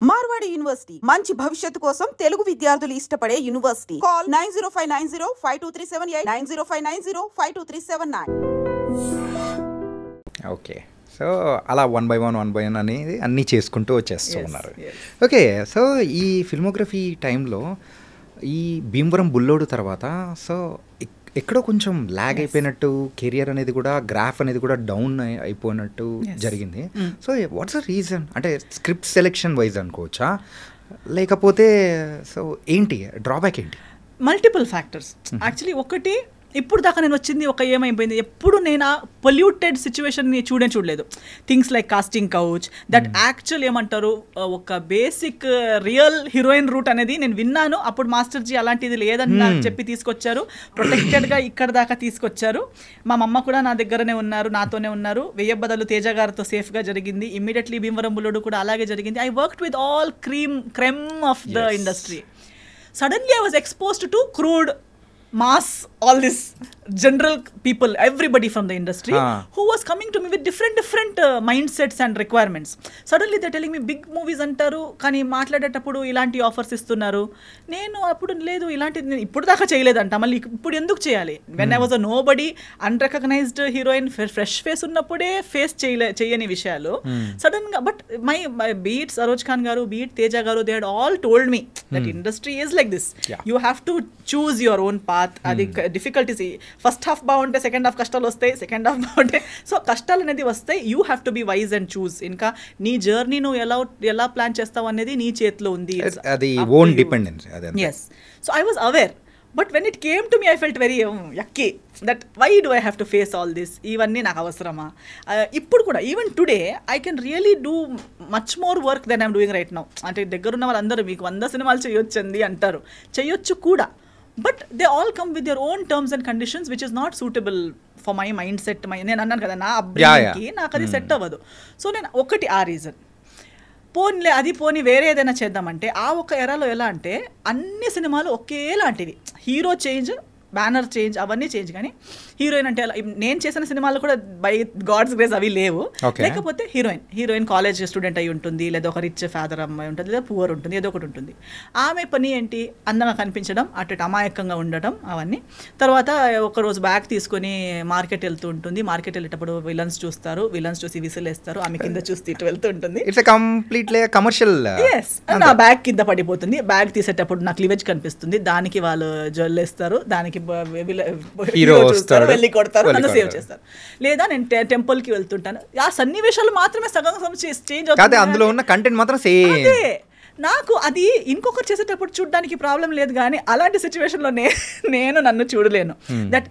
Marwadi university మంచి భవిష్యత్తు కోసం తెలుగు విద్యార్థులు ఇష్టపడే యూనివర్సిటీ. కాల్ 9059052378 9059052379. ఓకే, సో అలా వన్ బై వన్ అనేది అన్నీ చేసుకుంటూ వచ్చేస్తూ ఉన్నారు. ఓకే, సో ఈ ఫిల్మోగ్రఫీ టైంలో ఈ భీమవరం బుల్లోడు తర్వాత సో ఎక్కడో కొంచెం ల్యాగ్ అయిపోయినట్టు, కెరియర్ అనేది కూడా గ్రాఫ్ అనేది కూడా డౌన్ అయిపోయినట్టు జరిగింది. So what's the reason? అంటే స్క్రిప్ట్ సెలెక్షన్ వైజ్ అనుకోవచ్చా, లేకపోతే సో ఏంటి డ్రాబ్యాక్ ఏంటి? Multiple factors actually. ఒకటి, ఇప్పుడు దాకా నేను వచ్చింది ఒక ఏమైపోయింది, ఎప్పుడు నేను ఆ పొల్యూటెడ్ సిచ్యువేషన్ని చూడలేదు. Things like casting couch, that actual ఏమంటారు, ఒక బేసిక్ రియల్ హీరోయిన్ రూట్ అనేది నేను విన్నాను. అప్పుడు మాస్టర్ జీ అలాంటిది లేదని నాకు చెప్పి తీసుకొచ్చారు, ప్రొటెక్టెడ్గా ఇక్కడ దాకా తీసుకొచ్చారు. మా మమ్మ కూడా నా దగ్గరనే ఉన్నారు, నాతోనే ఉన్నారు. వెయ్య బదులు తేజ గారితో సేఫ్గా జరిగింది. ఇమ్మీడియట్లీ భీమవరం బుల్లోడు కూడా అలాగే జరిగింది. I worked with all cream of the industry. Suddenly I was exposed to crude mass, all this general people, everybody from the industry who was coming to me with different mindsets and requirements. Suddenly they're telling me big movies antaru kani maatladeటప్పుడు ఇలాంటి offers ఇస్తున్నారు. నేను అప్పుడు లేదు, ఇలాంటిది నేను ఇప్పుడు దాకా చేయలేదంట, మళ్ళీ ఇప్పుడు ఎందుకు చేయాలి? When I was a nobody, unrecognized heroine, fresh face ఉన్నప్పుడే ఫేస్ చేయని విషయాలు సడన్ గా. But my be it Saroj Khan garu, be it Teja garu, they had all told me that industry is like this, you have to choose your own path. అది difficulties, first half బాగుంటే second half కష్టాలు వస్తాయి, second half బాగుంటే so కష్టాలు అనేది వస్తాయి. You have to be wise and choose. ఇంకా నీ జర్నీ నువ్వు ఎలా ప్లాన్ చేస్తావు అనేది నీ చేతిలో ఉంది. Own dependence. Yes, so I was aware, but when it came to me I felt very yucky that why do I have to face all this? ఇవన్నీ నాకు అవసరమా? ఇప్పుడు కూడా even today I can really do much more work than I'm doing right now. అంటే దగ్గరున్న వాళ్ళందరూ మీకు 100 సినిమాలు చేయొచ్చండి అంటారు, చేయొచ్చు కూడా. But they all come with their own terms and conditions which is not suitable for my mindset. నేను అన్నాను కదా, నా అబ్బాయికి నాకు అది సెట్ అవ్వదు. సో నేను ఒకటి ఆ రీజన్. పోనీ వేరే ఏదైనా చేద్దామంటే ఆ ఒక ఎరాలో ఎలా అంటే అన్ని సినిమాలు ఒకేలాంటివి, హీరో చేంజ్, బ్యానర్ చేంజ్, అవన్నీ చేంజ్. కానీ హీరోయిన్ అంటే అలా నేను చేసిన సినిమాలు కూడా బై గాడ్స్ గ్రేస్ అవి లేవు. లేకపోతే హీరోయిన్ కాలేజ్ స్టూడెంట్ అయి ఉంటుంది, లేదా ఒక రిచ్ ఫాదర్ అమ్మాయి ఉంటుంది, లేదా పువర్ ఉంటుంది, ఏదో ఒకటి ఉంటుంది. ఆమె పని ఏంటి, అందంగా కనిపించడం, అటు అమాయకంగా ఉండటం, అవన్నీ. తర్వాత ఒకరోజు బ్యాగ్ తీసుకొని మార్కెట్ వెళ్తూ ఉంటుంది. మార్కెట్ వెళ్ళేటప్పుడు విలన్స్ చూస్తారు, విలన్స్ చూసి విసిలేస్తారు, ఆమె కింద చూస్తే ఇటు వెళ్తూ ఉంటుంది. కమర్షియల్. నా బ్యాగ్ కింద పడిపోతుంది, బ్యాగ్ తీసేటప్పుడు నాకు క్లీవేజ్ కనిపిస్తుంది, దానికి వాళ్ళు జల్లేస్తారు, దానికి వెళ్ళి కొడతారు, నన్ను సేవ్ చేస్తారు. లేదా నేను టెంపుల్కి వెళ్తుంటాను, ఆ సన్నివేశాలు మాత్రమే సగం చేంజ్ అవుతుంది, అందులో ఉన్న కంటెంట్ మాత్రం సేమ్. నాకు అది ఇంకొకటి చేసేటప్పుడు చూడడానికి ప్రాబ్లం లేదు, కానీ అలాంటి సిచ్యువేషన్లో నేను నన్ను చూడలేను. That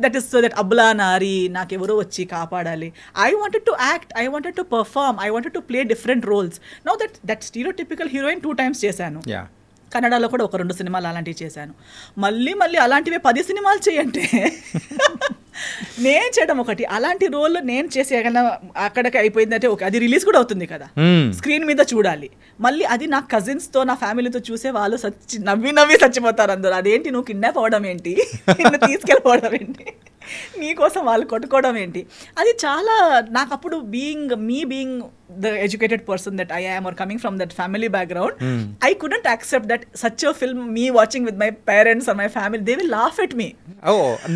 that is so that abla nari నాకెవరో వచ్చి కాపాడాలి. I wanted to act, I wanted to perform, I wanted to play different roles. Now that stereotypical heroine 2 times చేశాను. కన్నడలో కూడా ఒక 2 సినిమాలు అలాంటివి చేశాను. మళ్ళీ అలాంటివే 10 సినిమాలు చేయంటే నేను చేయడం ఒకటి, అలాంటి రోల్ నేను చేసి అక్కడికి అయిపోయిందంటే ఓకే, అది రిలీజ్ కూడా అవుతుంది కదా, స్క్రీన్ మీద చూడాలి. మళ్ళీ అది నా కజిన్స్తో, నా ఫ్యామిలీతో చూసే వాళ్ళు నవ్వి చచ్చిపోతారు అందరూ. అదేంటి నువ్వు కిడ్నాప్ అవ్వడం ఏంటి, నిన్ను తీసుకెళ్ళిపోవడం ఏంటి, నీకోసం వాళ్ళు కొట్టుకోవడం ఏంటి, అది చాలా నాకు అప్పుడు being the educated person that I am or coming from that family background, I couldn't accept that such a film me watching with my parents or my family, they will laugh at me.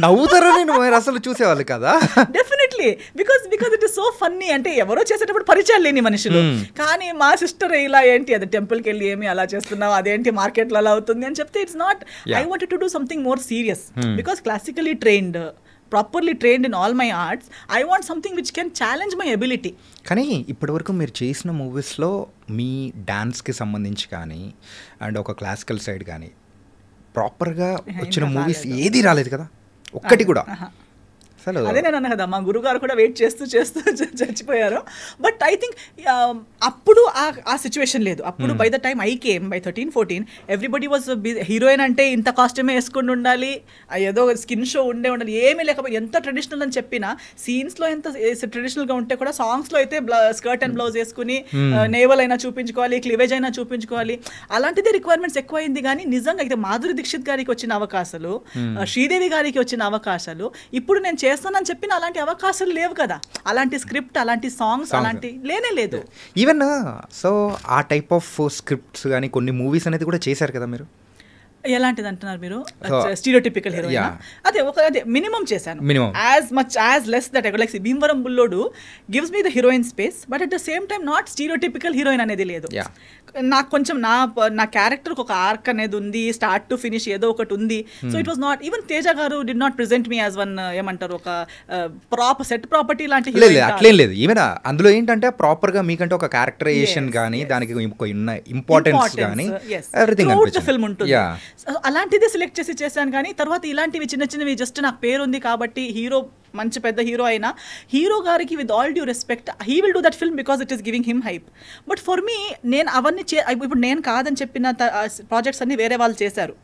నవ్వుతారా? నేను అసలు చూసేవాళ్ళు కదా. Definitely, because it is so funny. అంటే ఎవరో చేసేటప్పుడు పరిచయాలు లేని మనుషులు, కానీ మా సిస్టర్ ఇలా ఏంటి, అది టెంపుల్కి వెళ్ళి ఏమి అలా చేస్తున్నావు, అదేంటి మార్కెట్లో అలా అవుతుంది అని చెప్తే it's not. I wanted to do something more serious because classically trained, properly trained in all my arts, I want something which can challenge my ability. కానీ ఇప్పటివరకు మీరు చేసిన మూవీస్లో మీ డాన్స్కి సంబంధించి కానీ అండ్ ఒక క్లాసికల్ సైడ్ కానీ ప్రాపర్గా వచ్చిన మూవీస్ ఏది రాలేదు కదా, ఒక్కటి కూడా. అదే నేను అన్నా కదా, మా గురుగారు కూడా వెయిట్ చేస్తూ చచ్చిపోయారు. బట్ ఐ థింక్ అప్పుడు ఆ సిచ్యువేషన్ లేదు. అప్పుడు by the time I came by 13-14 everybody was heroine అంటే ఇంత కాస్ట్యూమే వేసుకుని ఉండాలి, ఏదో స్కిన్ షో ఉండాలి, ఏమీ లేకపోతే ఎంత ట్రెడిషనల్ అని చెప్పినా సీన్స్లో ఎంత ట్రెడిషనల్గా ఉంటే కూడా సాంగ్స్లో అయితే స్కర్ట్ అండ్ బ్లౌజ్ వేసుకుని నేవల్ అయినా చూపించుకోవాలి, క్లివేజ్ అయినా చూపించుకోవాలి, అలాంటిదే రిక్వైర్మెంట్స్ ఎక్కువైంది. కానీ నిజంగా అయితే మాధురి దీక్షిత్ గారికి వచ్చిన అవకాశాలు, శ్రీదేవి గారికి వచ్చిన అవకాశాలు ఇప్పుడు నేను చేస్తానని చెప్పిన అలాంటి అవకాశాలు లేవు కదా, అలాంటి స్క్రిప్ట్, అలాంటి సాంగ్స్, అలాంటి లేనే లేదు. ఈవెన్ సో ఆ టైప్ ఆఫ్ స్క్రిప్ట్స్ కానీ కొన్ని మూవీస్ అనేది కూడా చేశారు కదా మీరు. ఎలాంటిది అంటున్నారు మీరు? స్టీరియోటిపికల్ హీరోయిన్, అదే మినిమం చేశాను. As much as less that I like Bhimavaram Bullodu gives me the heroine space, but at the same time not stereotypical heroine అనేది లేదు. నాకు కొంచెం నా క్యారెక్టర్ ఒక ఆర్క్ అనేది ఉంది, స్టార్ట్ టు ఫినిష్ ఏదో ఒకటి ఉంది. So it was not even Teja గారు did not present me as one ఏమంటారు ఒక సెట్ ప్రాపర్టీ లాంటి. అట్లేం లేదు. ఈవెన్ అందులో ఏంటంటే ప్రాపర్ గా మీకంటే ఒక క్యారెక్టరైజేషన్ కానీ దానికి ఇంపార్టెన్స్ కానీ ఎవ్రీథింగ్ ఫిల్మ్ ఉంటుంది. అలాంటిదే సెలెక్ట్ చేసి చేశాను. కానీ తర్వాత ఇలాంటివి చిన్న చిన్నవి జస్ట్ నాకు పేరు ఉంది కాబట్టి హీరో మంచి పెద్ద హీరో అయినా హీరో గారికి with all due respect he will do that film because it is giving him hype. But for me నేను అవన్నీ ఇప్పుడు నేను కాదని చెప్పిన ప్రాజెక్ట్స్ అన్ని వేరే వాళ్ళు చేశారు.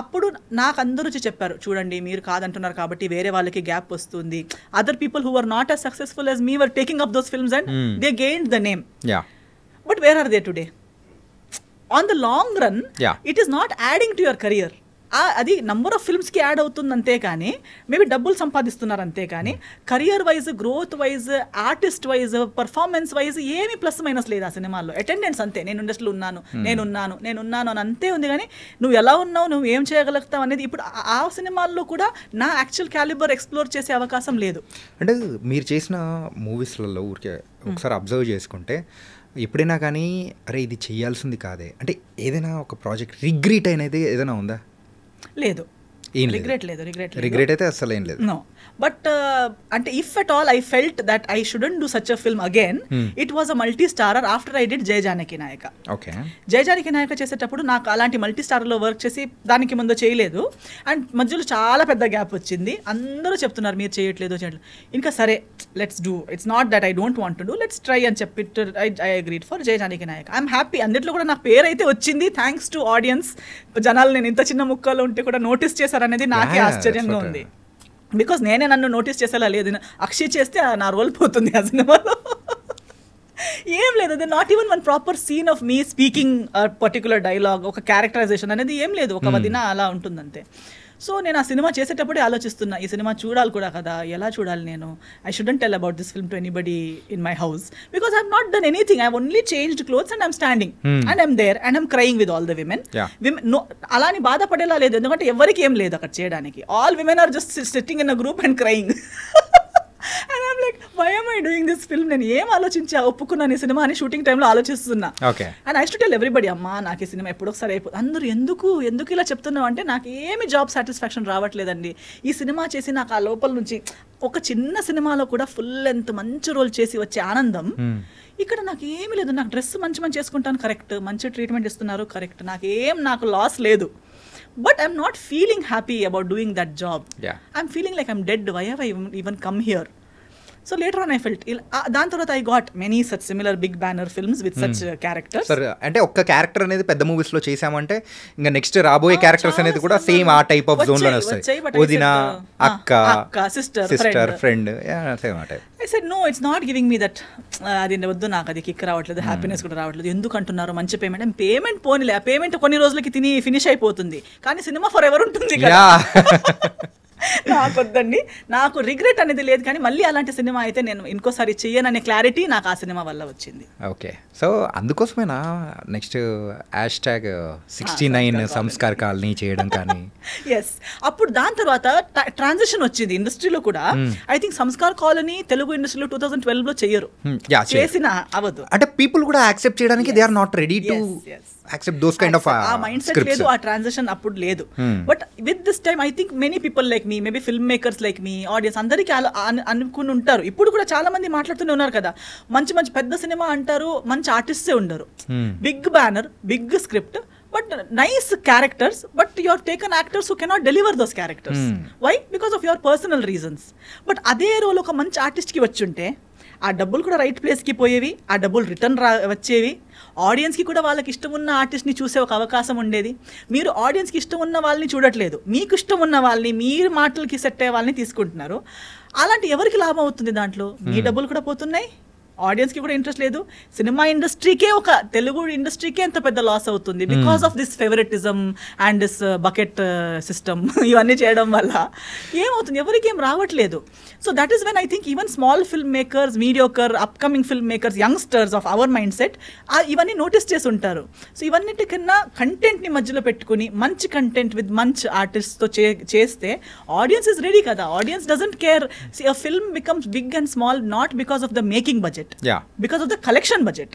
అప్పుడు నాకు అందరూ చెప్పారు, చూడండి మీరు కాదంటున్నారు కాబట్టి వేరే వాళ్ళకి గ్యాప్ వస్తుంది. Other people who are not as successful as me were taking up those films and they gained the name. But where are they today? On the long run, it is not adding to your career. అది number of ఫిల్మ్స్కి add అవుతుంది అంతే కానీ maybe డబ్బులు సంపాదిస్తున్నారు అంతే కానీ career wise, growth wise, artist wise, performance wise ఏమీ plus minus లేదు ఆ సినిమాల్లో. అటెండెన్స్ అంతే, నేను ఇండస్ట్రీలో నేనున్నాను అని అంతే ఉంది. కానీ నువ్వు ఎలా ఉన్నావు, నువ్వు ఏం చేయగలుగుతావు అనేది ఇప్పుడు ఆ సినిమాల్లో కూడా నా యాక్చువల్ క్యాలిబర్ ఎక్స్ప్లోర్ చేసే అవకాశం లేదు. అంటే మీరు చేసిన మూవీస్లలో ఊరికే ఒకసారి అబ్జర్వ్ చేసుకుంటే ఎప్పుడైనా కానీ అరే ఇది చేయాల్సింది కాదే అంటే ఏదైనా ఒక ప్రాజెక్ట్ రిగ్రెట్ అనేది ఏదైనా ఉందా? లేదు, రిగ్రెట్ అయితే అసలు ఏం లేదు. నో, బట్ అంటే if at all I felt that I shouldn't do such a film again, it was a multi starrer after I did Jaya Janaki Nayaka. Jaya Janaki నాయక చేసేటప్పుడు నాకు అలాంటి మల్టీ స్టారర్లో వర్క్ చేసి దానికి ముందు చేయలేదు. అండ్ మధ్యలో చాలా పెద్ద గ్యాప్ వచ్చింది. అందరూ చెప్తున్నారు మీరు చేయట్లేదు. ఇంకా సరే let's do, it's not that I don't want to do, let's try అని చెప్పి I agreed for Jaya Janaki Nayaka. I'm happy. అందులో కూడా నాకు పేరు అయితే వచ్చింది థ్యాంక్స్ టు ఆడియన్స్. జనాలు నేను ఇంత చిన్న ముక్కలో ఉంటే కూడా నోటీస్ చేశారనేది నాకే ఆశ్చర్యంగా ఉంది. బికాస్ నేనే నన్ను నోటీస్ చేసేలా లేదు. అక్షయ్ చేస్తే నా రోల్ పోతుంది ఆ సినిమాలో. ఏం లేదు, అది not even one proper scene of me speaking particular dialogue, ఒక క్యారెక్టరైజేషన్ అనేది ఏం లేదు. ఒక వదిన అలా ఉంటుందంతే. సో నేను ఆ సినిమా చేసేటప్పుడే ఆలోచిస్తున్నా, ఈ సినిమా చూడాలి కూడా కదా, ఎలా చూడాలి నేను. I shouldn't tell about this film to anybody in my house because I have not done anything. I have only changed clothes and I'm standing and I'm there and I'm crying with all the women. అలా అని బాధపడేలా లేదు, ఎందుకంటే ఎవరికి ఏం లేదు అక్కడ చేయడానికి. All women are just sitting in a group and crying. And I'm like, why am I doing this film? నేను ఏం ఆలోచించి ఒప్పుకున్నాను ఈ సినిమా అని షూటింగ్ టైంలో ఆలోచిస్తున్నా. And I to tell everybody, అమ్మా నాకు ఈ సినిమా ఎప్పుడు ఒకసారి అయిపోతుంది. అందరూ ఎందుకు ఇలా చెప్తున్నావు అంటే నాకు ఏమి జాబ్ సాటిస్ఫాక్షన్ రావట్లేదండి. ఈ సినిమా చేసి నాకు ఆ లోపల నుంచి ఒక చిన్న సినిమాలో కూడా ఫుల్ లెంత్ మంచి రోల్ చేసి వచ్చే ఆనందం ఇక్కడ నాకు ఏమీ లేదు. నాకు డ్రెస్ మంచి చేసుకుంటాను, కరెక్ట్. మంచి ట్రీట్మెంట్ ఇస్తున్నారు, కరెక్ట్. నాకు లాస్ లేదు. But I'm not feeling happy about doing that job. I'm feeling like I'm dead. Why have I even come here? So later on I felt దాని తర్వాత I got many such similar big banner films with such characters. Sir, అంటే ఒక్క character అనేది పెద్ద movies లో చేసామంటే ఇంకా next రాబోయే క్యారెక్టర్స్ అనేది కూడా సేమ్ ఆ టైప్ ఆఫ్ జోన్ లోనే వస్తాయి. వదిన, అక్క, సిస్టర్, ఫ్రెండ్, సేమ్ ఆ type. I said no, it's not giving me that. అది వద్దు, నాకు అది కిక్ రావట్లేదు, హ్యాపీనెస్ కూడా రావట్లేదు. ఎందుకు అంటున్నారు మంచి పేమెంట్ పోనీలే, ఆ పేమెంట్ కొన్ని రోజులకి తిని ఫినిష్ అయిపోతుంది, కానీ సినిమా ఫర్ ఎవర్ ఉంటుంది కదా. నాకు వద్దండి, నాకు రిగ్రెట్ అనేది లేదు. కానీ మళ్ళీ అలాంటి సినిమా అయితే నేను ఇంకోసారి చెయ్యననే క్లారిటీ నాకు ఆ సినిమా వల్ల వచ్చింది. ఓకే, సో అందుకోసమేనా నెక్స్ట్ #69 సంస్కార్ కాలనీ చేయడం కానీ. ఎస్, అప్పుడు దాని తర్వాత ట్రాన్సిషన్ వచ్చింది ఇండస్ట్రీలో కూడా. I think Sanskar colony Telugu ఇండస్ట్రీలో 2012లో చెయ్యరు, చేసిన అవ్వదు. అంటే పీపుల్ కూడా యాక్సెప్ట్ చేయడానికి they are not ready to accept those kind of ఆ మైండ్ సెట్ లేదు, ఆ ట్రాన్సిషన్ అప్పుడు లేదు. But with this time I think many people like me, maybe film makers like me, audience అందరికీ అనుకుని ఉంటారు. ఇప్పుడు కూడా చాలా మంది మాట్లాడుతూనే ఉన్నారు కదా, మంచి పెద్ద సినిమా అంటారు, మంచి ఆర్టిస్టే ఉండరు, big banner, big script, but nice characters, but you have taken actors who cannot deliver those characters. Why? Because of your personal reasons. But అదే రోల్ ఒక మంచి ఆర్టిస్ట్కి వచ్చుంటే ఆ డబ్బులు కూడా రైట్ ప్లేస్కి పోయేవి, ఆ డబ్బులు రిటర్న్ వచ్చేవి. ఆడియన్స్కి కూడా వాళ్ళకి ఇష్టం ఉన్న ఆర్టిస్ట్ని చూసే ఒక అవకాశం ఉండేది. మీరు ఆడియన్స్కి ఇష్టం ఉన్న వాళ్ళని చూడట్లేదు, మీకు ఇష్టం ఉన్న వాళ్ళని, మీరు మాటలకి సెట్ అయ్యే వాళ్ళని తీసుకుంటున్నారు. అలాంటి ఎవరికి లాభం అవుతుంది దాంట్లో? మీ డబ్బులు కూడా పోతున్నాయి, ఆడియన్స్కి కూడా ఇంట్రెస్ట్ లేదు, సినిమా ఇండస్ట్రీకే, ఒక తెలుగు ఇండస్ట్రీకే ఎంత పెద్ద లాస్ అవుతుంది because of this favouritism and this bucket system ఇవన్నీ చేయడం వల్ల ఏమవుతుంది, ఎవరికి ఏం రావట్లేదు. So that is when I think even small film makers, mediocre, upcoming film makers, youngsters of our mind set ఇవన్నీ నోటీస్ చేసి ఉంటారు. సో ఇవన్నిటికన్నా కంటెంట్ని మధ్యలో పెట్టుకుని మంచి కంటెంట్ విత్ మంచి ఆర్టిస్ట్తో చేస్తే ఆడియన్స్ ఇస్ రెడీ కదా. Audience doesn't care. A film becomes big and small not because of the making budget, Yeah, because of the collection budget.